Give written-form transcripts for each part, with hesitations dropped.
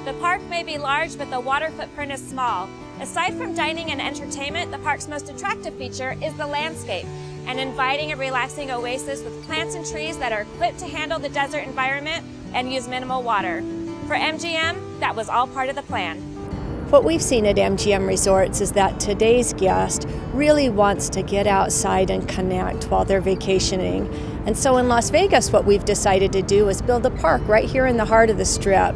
The park may be large, but the water footprint is small. Aside from dining and entertainment, the park's most attractive feature is the landscape, an inviting and relaxing oasis with plants and trees that are equipped to handle the desert environment and use minimal water. For MGM, that was all part of the plan. What we've seen at MGM Resorts is that today's guest really wants to get outside and connect while they're vacationing. And so in Las Vegas, what we've decided to do is build a park right here in the heart of the Strip.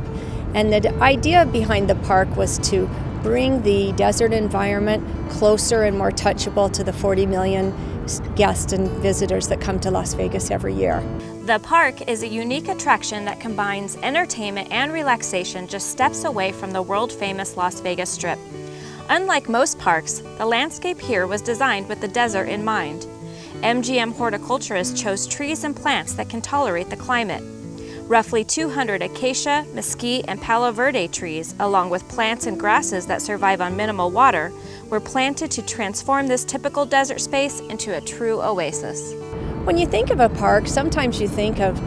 And the idea behind the park was to bring the desert environment closer and more touchable to the 40 million guests and visitors that come to Las Vegas every year. The park is a unique attraction that combines entertainment and relaxation just steps away from the world-famous Las Vegas Strip. Unlike most parks, the landscape here was designed with the desert in mind. MGM horticulturists chose trees and plants that can tolerate the climate. Roughly 200 acacia, mesquite, and palo verde trees, along with plants and grasses that survive on minimal water, were planted to transform this typical desert space into a true oasis. When you think of a park, sometimes you think of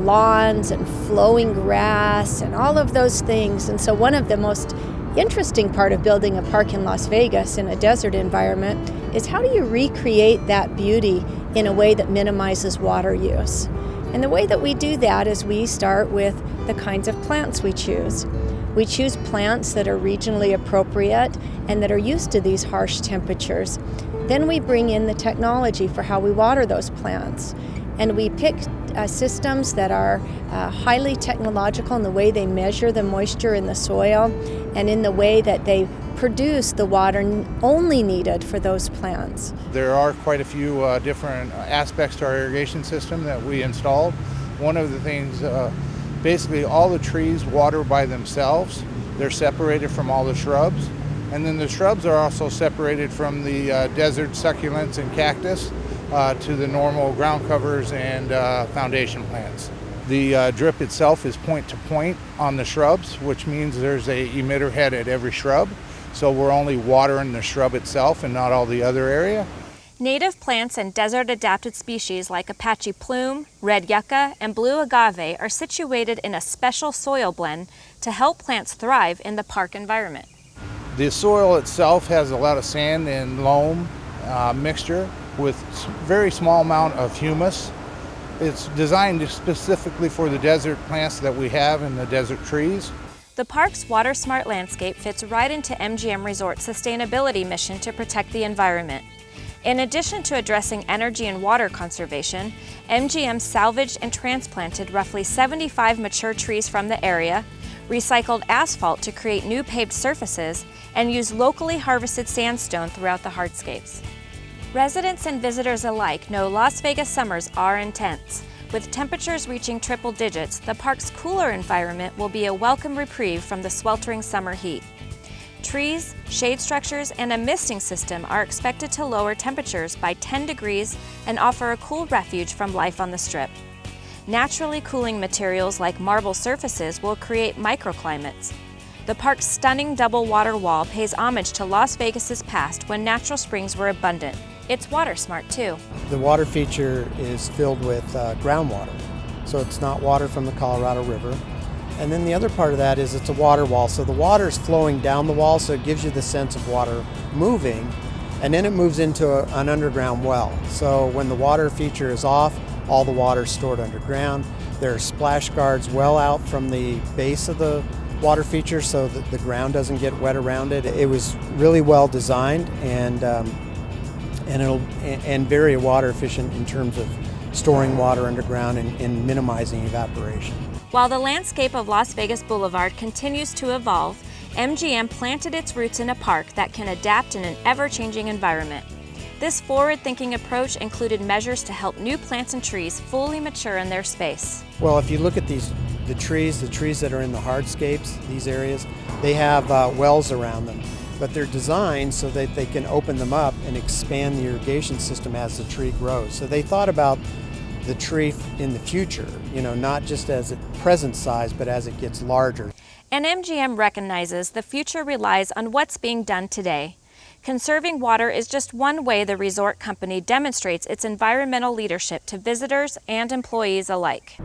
lawns and flowing grass and all of those things. And so one of the most interesting part of building a park in Las Vegas in a desert environment is how do you recreate that beauty in a way that minimizes water use? And the way that we do that is we start with the kinds of plants we choose. We choose plants that are regionally appropriate and that are used to these harsh temperatures. Then we bring in the technology for how we water those plants. And we pick systems that are highly technological in the way they measure the moisture in the soil and in the way that they produce the water only needed for those plants. There are quite a few different aspects to our irrigation system that we installed. One of the things, basically all the trees water by themselves. They're separated from all the shrubs. And then the shrubs are also separated from the desert succulents and cactus to the normal ground covers and foundation plants. The drip itself is point to point on the shrubs, which means there's a emitter head at every shrub. So we're only watering the shrub itself and not all the other area. Native plants and desert-adapted species like Apache plume, red yucca, and blue agave are situated in a special soil blend to help plants thrive in the park environment. The soil itself has a lot of sand and loam mixture with very small amount of humus. It's designed specifically for the desert plants that we have and the desert trees. The park's water-smart landscape fits right into MGM Resorts' sustainability mission to protect the environment. In addition to addressing energy and water conservation, MGM salvaged and transplanted roughly 75 mature trees from the area, recycled asphalt to create new paved surfaces, and used locally harvested sandstone throughout the hardscapes. Residents and visitors alike know Las Vegas summers are intense. With temperatures reaching triple digits, the park's cooler environment will be a welcome reprieve from the sweltering summer heat. Trees, shade structures, and a misting system are expected to lower temperatures by 10 degrees and offer a cool refuge from life on the Strip. Naturally cooling materials like marble surfaces will create microclimates. The park's stunning double water wall pays homage to Las Vegas's past when natural springs were abundant. It's water smart too. The water feature is filled with groundwater, so it's not water from the Colorado River. And then the other part of that is it's a water wall, so the water is flowing down the wall, so it gives you the sense of water moving, and then it moves into an underground well. So when the water feature is off, all the water is stored underground. There are splash guards well out from the base of the water feature so that the ground doesn't get wet around it. It was really well designed and very water efficient in terms of storing water underground and minimizing evaporation. While the landscape of Las Vegas Boulevard continues to evolve, MGM planted its roots in a park that can adapt in an ever-changing environment. This forward-thinking approach included measures to help new plants and trees fully mature in their space. Well, if you look at the trees that are in the hardscapes, these areas, they have wells around them, but they're designed so that they can open them up and expand the irrigation system as the tree grows. So they thought about the tree in the future, not just as its present size, but as it gets larger. And MGM recognizes the future relies on what's being done today. Conserving water is just one way the resort company demonstrates its environmental leadership to visitors and employees alike.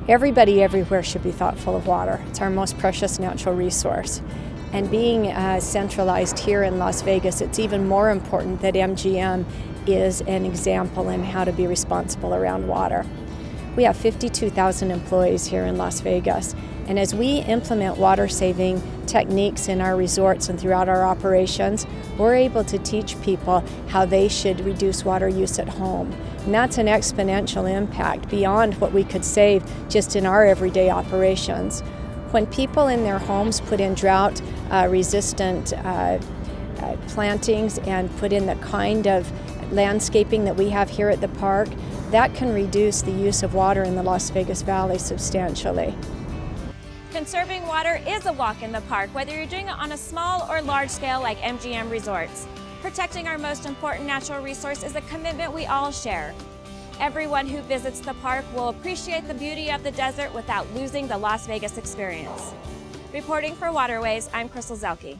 Everybody everywhere should be thoughtful of water. It's our most precious natural resource. And being centralized here in Las Vegas, it's even more important that MGM is an example in how to be responsible around water. We have 52,000 employees here in Las Vegas, and as we implement water-saving techniques in our resorts and throughout our operations, we're able to teach people how they should reduce water use at home. And that's an exponential impact beyond what we could save just in our everyday operations. When people in their homes put in drought-resistant plantings and put in the kind of landscaping that we have here at the park, that can reduce the use of water in the Las Vegas Valley substantially. Conserving water is a walk in the park, whether you're doing it on a small or large scale like MGM Resorts. Protecting our most important natural resource is a commitment we all share. Everyone who visits the park will appreciate the beauty of the desert without losing the Las Vegas experience. Reporting for Waterways, I'm Crystal Zelke.